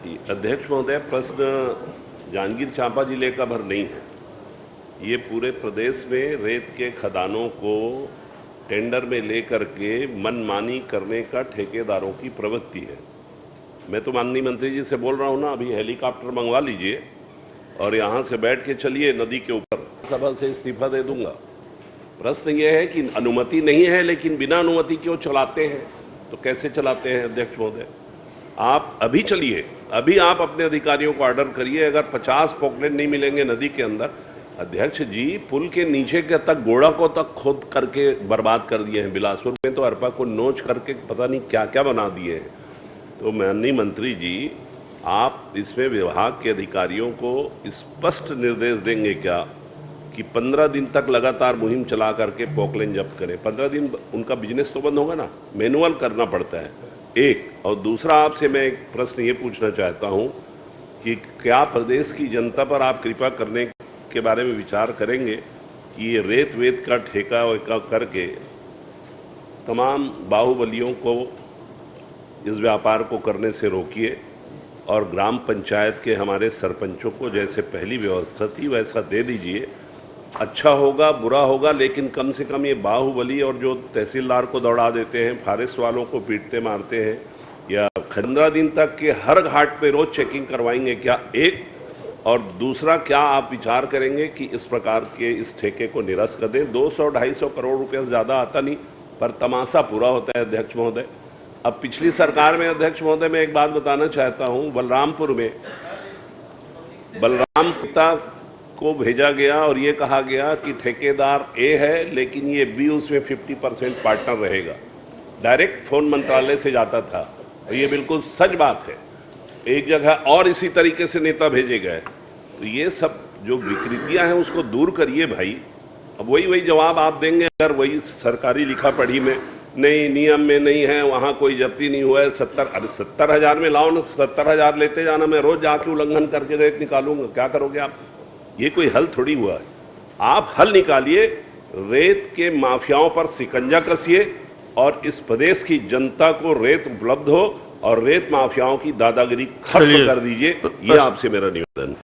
अध्यक्ष महोदय, प्रश्न जांजगीर चांपा जिले का भर नहीं है। ये पूरे प्रदेश में रेत के खदानों को टेंडर में लेकर के मनमानी करने का ठेकेदारों की प्रवृत्ति है। मैं तो माननीय मंत्री जी से बोल रहा हूँ ना, अभी हेलीकॉप्टर मंगवा लीजिए और यहाँ से बैठ के चलिए नदी के ऊपर, सभा से इस्तीफा दे दूंगा। प्रश्न ये है कि अनुमति नहीं है, लेकिन बिना अनुमति क्यों चलाते हैं? तो कैसे चलाते हैं अध्यक्ष महोदय? आप अभी चलिए, अभी आप अपने अधिकारियों को ऑर्डर करिए, अगर 50 पॉकलेट नहीं मिलेंगे नदी के अंदर, अध्यक्ष जी पुल के नीचे के तक गोड़ा को तक खोद करके बर्बाद कर दिए हैं। बिलासपुर में तो अरपा को नोच करके पता नहीं क्या क्या बना दिए हैं। तो माननीय मंत्री जी, आप इसमें विभाग के अधिकारियों को स्पष्ट निर्देश देंगे क्या कि 15 दिन तक लगातार मुहिम चला करके पॉकलेन जब्त करें? 15 दिन उनका बिजनेस तो बंद होगा ना, मैनुअल करना पड़ता है एक। और दूसरा, आपसे मैं एक प्रश्न ये पूछना चाहता हूँ कि क्या प्रदेश की जनता पर आप कृपा करने के बारे में विचार करेंगे कि ये रेत वेत का ठेका वेका करके तमाम बाहुबलियों को इस व्यापार को करने से रोकिए और ग्राम पंचायत के हमारे सरपंचों को जैसे पहली व्यवस्था थी वैसा दे दीजिए। अच्छा होगा, बुरा होगा, लेकिन कम से कम ये बाहुबली और जो तहसीलदार को दौड़ा देते हैं, फॉरेस्ट वालों को पीटते मारते हैं, या 15 दिन तक के हर घाट पे रोज चेकिंग करवाएंगे क्या? एक। और दूसरा, क्या आप विचार करेंगे कि इस प्रकार के इस ठेके को निरस्त कर दें? 200-250 करोड़ रुपया ज़्यादा आता नहीं, पर तमाशा पूरा होता है अध्यक्ष महोदय। अब पिछली सरकार में अध्यक्ष महोदय, मैं एक बात बताना चाहता हूँ, बलरामपुर में बलराम पिता को भेजा गया और ये कहा गया कि ठेकेदार ए है, लेकिन ये बी उसमें 50% पार्टनर रहेगा। डायरेक्ट फोन मंत्रालय से जाता था और ये बिल्कुल सच बात है। एक जगह और इसी तरीके से नेता भेजे गए। तो ये सब जो विकृतियां हैं उसको दूर करिए भाई। अब वही जवाब आप देंगे अगर वही सरकारी लिखा पढ़ी में नहीं, नियम में नहीं है, वहाँ कोई जब्ती नहीं हुआ है। 70,000 में लाओ ना, 70,000 लेते जाना, मैं रोज जाके उल्लंघन करके रेत निकालूंगा। क्या करोगे आप? ये कोई हल थोड़ी हुआ है। आप हल निकालिए, रेत के माफियाओं पर शिकंजा कसिए और इस प्रदेश की जनता को रेत उपलब्ध हो और रेत माफियाओं की दादागिरी खत्म कर दीजिए। ये आपसे मेरा निवेदन है।